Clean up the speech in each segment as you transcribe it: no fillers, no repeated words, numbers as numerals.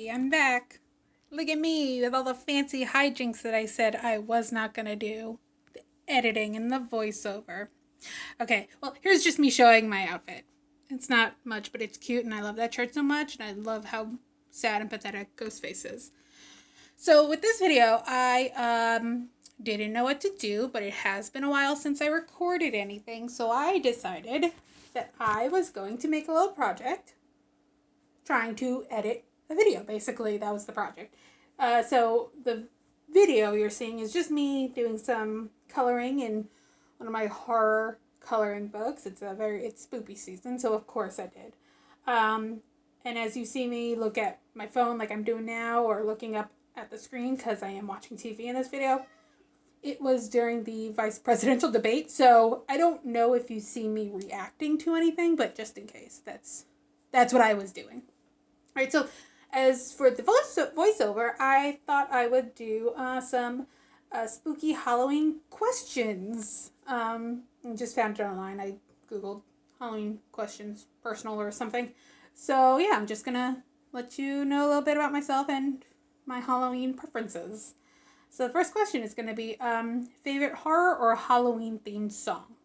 Hey, I'm back. Look at me with all the fancy hijinks that I said I was not going to do. The editing and the voiceover. Okay, well, here's just me showing my outfit. It's not much, but it's cute, and I love that shirt so much, and I love how sad and pathetic Ghostface is. So, with this video, I didn't know what to do, but it has been a while since I recorded anything, so I decided that I was going to make a little project trying to edit a video. Basically, that was the project. So the video you're seeing is just me doing some coloring in one of my horror coloring books. It's spoopy season, so of course I did. And as you see me look at my phone like I'm doing now, or looking up at the screen because I am watching TV in this video, it was during the vice presidential debate, so I don't know if you see me reacting to anything, but just in case, that's what I was doing. All right, so as for the voiceover, I thought I would do some spooky Halloween questions. I just found it online. I Googled Halloween questions, personal or something. So yeah, I'm just going to let you know a little bit about myself and my Halloween preferences. So the first question is going to be favorite horror or Halloween themed song.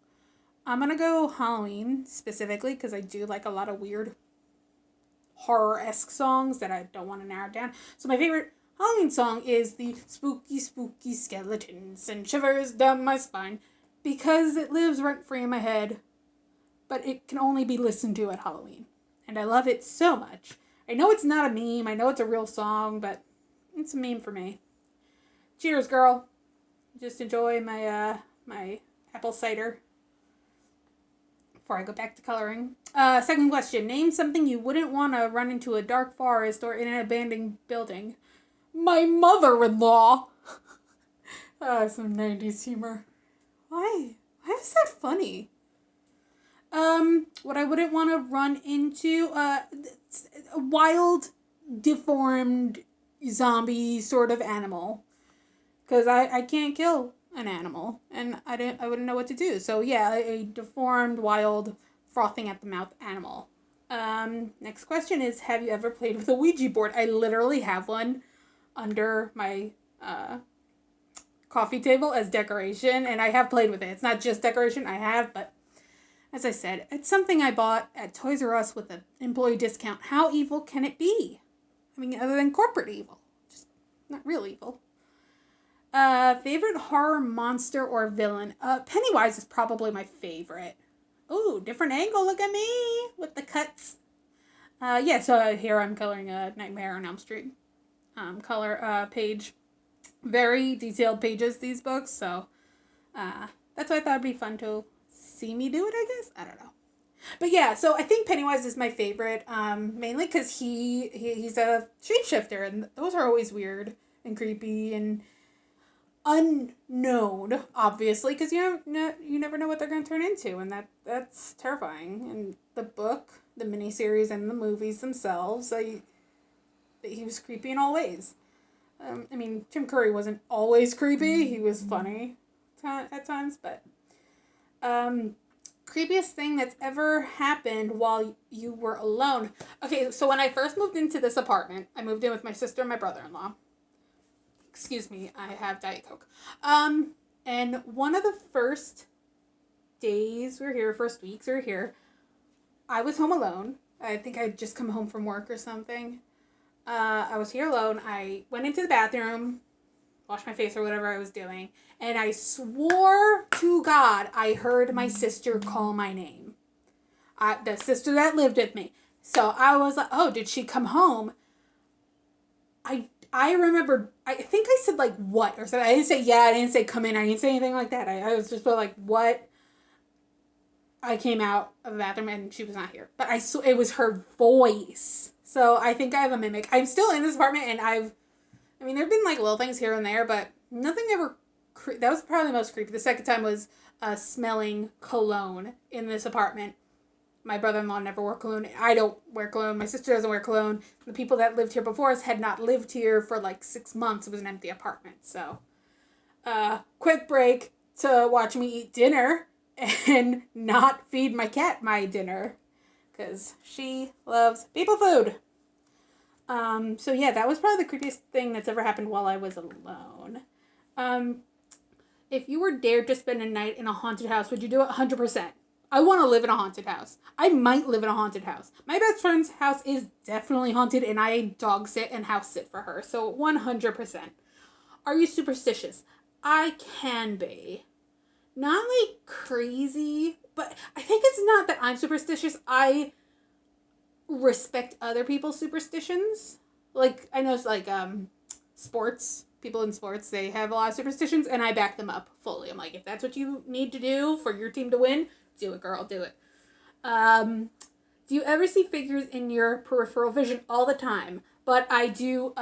I'm going to go Halloween specifically because I do like a lot of weird horror-esque songs that I don't want to narrow down. So my favorite Halloween song is the Spooky Spooky Skeletons and Shivers Down My Spine because it lives rent-free in my head, but it can only be listened to at Halloween. And I love it so much. I know it's not a meme, I know it's a real song, but it's a meme for me. Cheers, girl. Just enjoy my my apple cider before I go back to coloring. Second question. Name something you wouldn't want to run into a dark forest or in an abandoned building. My mother-in-law. Some 90s humor. Why? Why is that funny? What I wouldn't want to run into, a wild, deformed, zombie sort of animal. Because I can't kill an animal, and I wouldn't know what to do. So yeah, a deformed, wild, frothing at the mouth animal. Next question is, have you ever played with a Ouija board? I literally have one under my coffee table as decoration, and I have played with it. It's not just decoration, I have, but as I said, it's something I bought at Toys R Us with an employee discount. How evil can it be? I mean, other than corporate evil. Just not real evil. Favorite horror monster or villain? Pennywise is probably my favorite. Ooh, different angle, look at me with the cuts. So here I'm coloring a Nightmare on Elm Street color page. Very detailed pages, these books, so that's why I thought it'd be fun to see me do it, I guess? I don't know. But yeah, so I think Pennywise is my favorite, mainly because he's a shapeshifter, and those are always weird and creepy and unknown, obviously, because you never know what they're going to turn into, and that's terrifying. And the book, the miniseries, and the movies themselves, he was creepy in all ways. I mean, Tim Curry wasn't always creepy. He was funny at times, but creepiest thing that's ever happened while you were alone. Okay, so when I first moved into this apartment, I moved in with my sister and my brother-in-law. Excuse me, I have Diet Coke. And one of the first days we were here, first weeks we were here, I was home alone. I think I'd just come home from work or something. I was here alone. I went into the bathroom, washed my face or whatever I was doing, and I swore to God I heard my sister call my name. The sister that lived with me. So I was like, oh, did she come home? I remember, I think I said, like, what? Or something. I didn't say, yeah, I didn't say come in. I didn't say anything like that. I was just like, what? I came out of the bathroom and she was not here. But it was her voice. So I think I have a mimic. I'm still in this apartment, and there have been, like, little things here and there, but nothing ever, that was probably the most creepy. The second time was smelling cologne in this apartment. My brother-in-law never wore cologne. I don't wear cologne. My sister doesn't wear cologne. The people that lived here before us had not lived here for like 6 months. It was an empty apartment. So, quick break to watch me eat dinner and not feed my cat my dinner. Because she loves people food. So yeah, that was probably the creepiest thing that's ever happened while I was alone. If you were dared to spend a night in a haunted house, would you do it 100%? I want to live in a haunted house. I might live in a haunted house. My best friend's house is definitely haunted, and I dog sit and house sit for her. So 100%. Are you superstitious? I can be. Not like crazy, but I think it's not that I'm superstitious. I respect other people's superstitions. Like, I know it's like sports. People in sports, they have a lot of superstitions, and I back them up fully. I'm like, if that's what you need to do for your team to win, do it, girl, do it. Do you ever see figures in your peripheral vision? All the time. But I do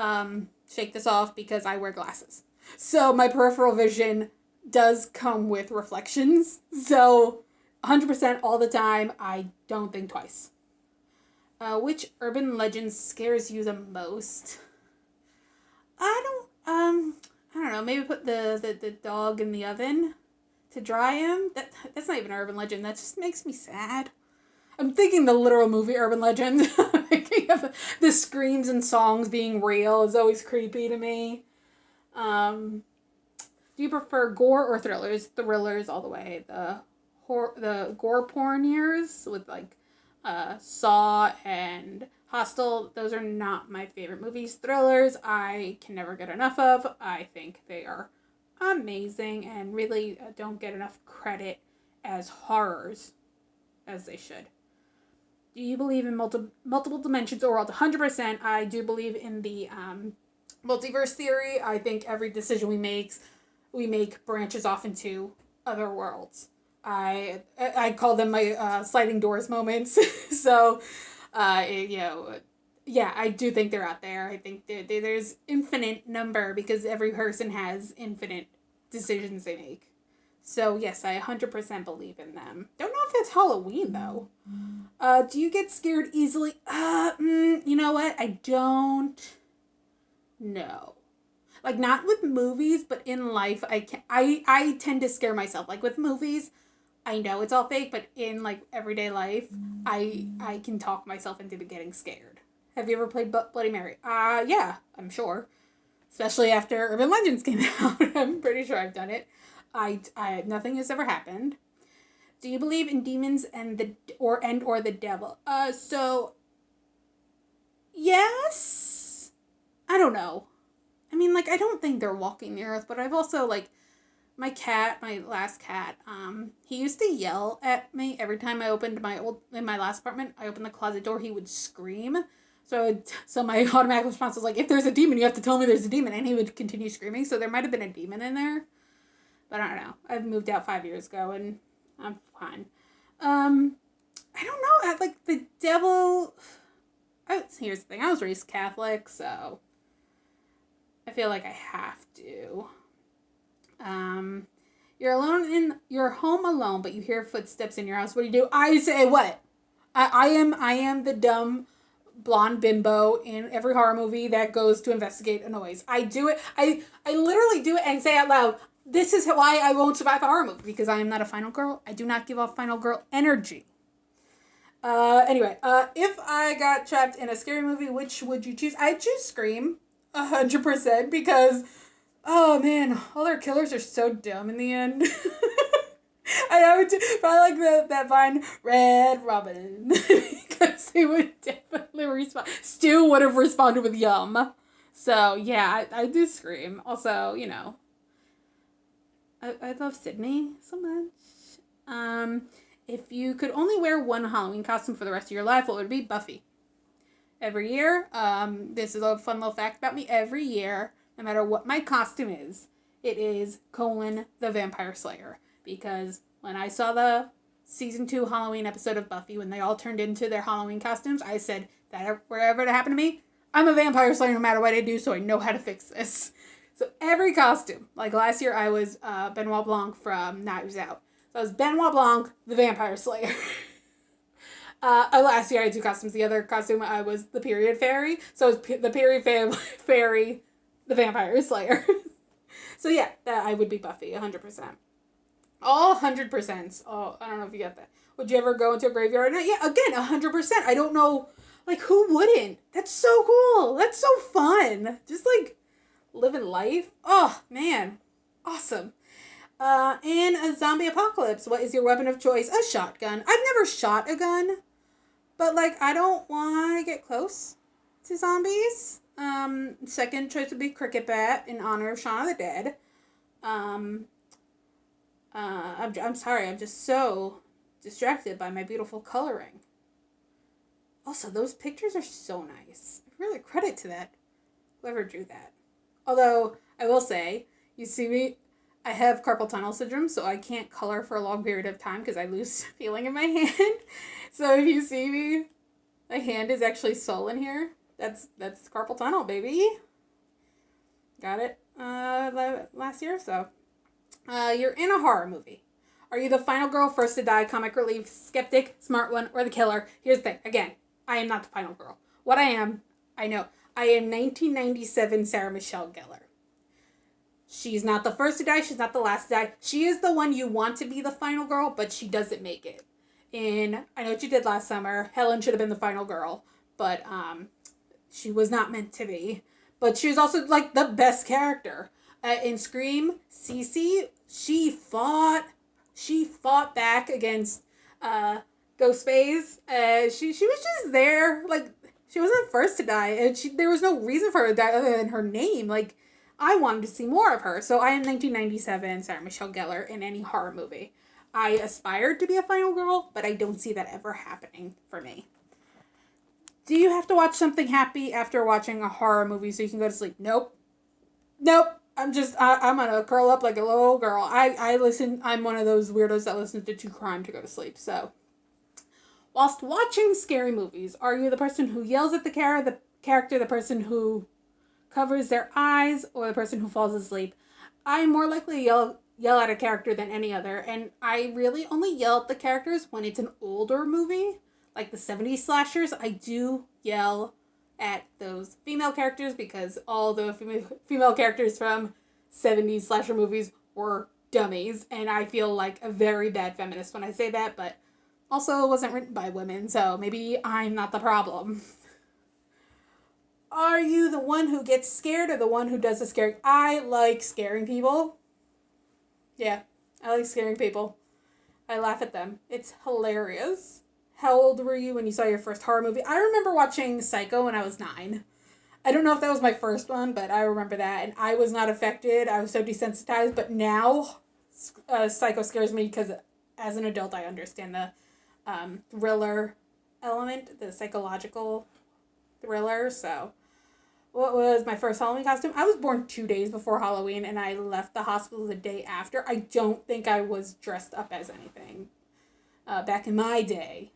shake this off because I wear glasses. So my peripheral vision does come with reflections. So 100% all the time, I don't think twice. Which urban legend scares you the most? I don't know, maybe put the dog in the oven to dry him. That's not even an urban legend. That just makes me sad. I'm thinking the literal movie Urban Legend. Thinking of the screams and songs being real is always creepy to me. Do you prefer gore or thrillers? Thrillers all the way. The gore porn years with like Saw and Hostel, those are not my favorite movies. Thrillers, I can never get enough of. I think they are amazing and really don't get enough credit as horrors as they should. Do you believe in multiple dimensions or worlds? 100%. I do believe in the multiverse theory. I think every decision we make branches off into other worlds. I call them my sliding doors moments. So, yeah, I do think they're out there. I think there's infinite number because every person has infinite decisions they make. So, yes, I 100% believe in them. Don't know if it's Halloween, though. Do you get scared easily? You know what? I don't know. Like, not with movies, but in life, I tend to scare myself. Like, with movies, I know it's all fake, but in, like, everyday life, I can talk myself into getting scared. Have you ever played Bloody Mary? Yeah, I'm sure. Especially after Urban Legends came out. I'm pretty sure I've done it. Nothing has ever happened. Do you believe in demons and the devil? So, yes. I don't know. I mean, like, I don't think they're walking the earth, but I've also, like, my last cat, he used to yell at me every time I opened in my last apartment, I opened the closet door, he would scream. So my automatic response was like, if there's a demon, you have to tell me there's a demon, and he would continue screaming, so there might have been a demon in there. But I don't know. I've moved out 5 years ago, and I'm fine. I don't know, like, the devil, here's the thing, I was raised Catholic, so I feel like I have to. You're home alone, but you hear footsteps in your house. What do? I say what? I am the dumb blonde bimbo in every horror movie that goes to investigate a noise. I do it. I literally do it and say out loud, this is why I won't survive a horror movie, because I am not a final girl. I do not give off final girl energy. Anyway, if I got trapped in a scary movie, which would you choose? I'd choose Scream, 100%, because, oh man, all their killers are so dumb in the end. I would probably like that vine, Red Robin, because he would definitely respond. Stu would have responded with yum. So, yeah, I do Scream. Also, you know, I love Sydney so much. If you could only wear one Halloween costume for the rest of your life, what would it be? Buffy. Every year, this is a fun little fact about me, every year, no matter what my costume is, it is : the Vampire Slayer. Because when I saw the season 2 Halloween episode of Buffy, when they all turned into their Halloween costumes, I said, that wherever it happened to me, I'm a Vampire Slayer no matter what I do, so I know how to fix this. So every costume, like last year I was Benoit Blanc from Knives Out. So I was Benoit Blanc, the Vampire Slayer. Last year I had 2 costumes. The other costume I was the Period Fairy. So it was the Period Fairy, the Vampire Slayer. So yeah, I would be Buffy, 100%. All 100%. Oh, I don't know if you get that. Would you ever go into a graveyard? Yeah, again, 100%. I don't know. Like, who wouldn't? That's so cool. That's so fun. Just like living life. Oh, man. Awesome. In a zombie apocalypse, what is your weapon of choice? A shotgun. I've never shot a gun, but like, I don't want to get close to zombies. Second choice would be cricket bat in honor of Shaun of the Dead. I'm sorry, I'm just so distracted by my beautiful coloring. Also, those pictures are so nice. Really credit to that, whoever drew that. Although, I will say, you see me, I have carpal tunnel syndrome, so I can't color for a long period of time because I lose feeling in my hand. So if you see me, my hand is actually swollen here. That's carpal tunnel, baby. Got it last year, so. You're in a horror movie. Are you the final girl, first to die, comic relief, skeptic, smart one, or the killer? Here's the thing. Again, I am not the final girl. What I am, I know. I am 1997 Sarah Michelle Gellar. She's not the first to die. She's not the last to die. She is the one you want to be the final girl, but she doesn't make it. In I Know What You Did Last Summer, Helen should have been the final girl, but she was not meant to be. But she was also like the best character. In Scream, Cece, she fought back against Ghostface. She was just there. Like, she wasn't first to die, and there was no reason for her to die other than her name. Like, I wanted to see more of her. So I am 1997 Sarah Michelle Gellar in any horror movie. I aspired to be a final girl, but I don't see that ever happening for me. Do you have to watch something happy after watching a horror movie so you can go to sleep? Nope. I'm gonna curl up like a little girl. I'm one of those weirdos that listens to true crime to go to sleep, so. Whilst watching scary movies, are you the person who yells at the character, the person who covers their eyes, or the person who falls asleep? I'm more likely to yell at a character than any other, and I really only yell at the characters when it's an older movie, like the 70s slashers. I do yell at those female characters because all the female characters from 70s slasher movies were dummies, and I feel like a very bad feminist when I say that, but also it wasn't written by women, so maybe I'm not the problem. Are you the one who gets scared or the one who does the scaring? I like scaring people. Yeah, I like scaring people. I laugh at them. It's hilarious. How old were you when you saw your first horror movie? I remember watching Psycho when I was 9. I don't know if that was my first one, but I remember that, and I was not affected. I was so desensitized, but now Psycho scares me because as an adult I understand the thriller element, the psychological thriller, so. What was my first Halloween costume? I was born 2 days before Halloween, and I left the hospital the day after. I don't think I was dressed up as anything. Back in my day,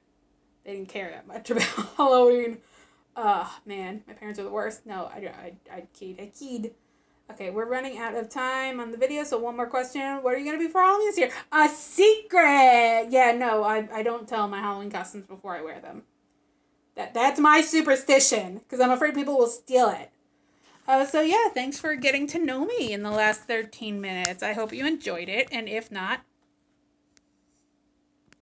they didn't care that much about Halloween. Man, my parents are the worst. No, I keyed. Okay, we're running out of time on the video, so one more question. What are you going to be for Halloween this year? A secret! Yeah, no, I don't tell my Halloween costumes before I wear them. That's my superstition, because I'm afraid people will steal it. So yeah, thanks for getting to know me in the last 13 minutes. I hope you enjoyed it, and if not,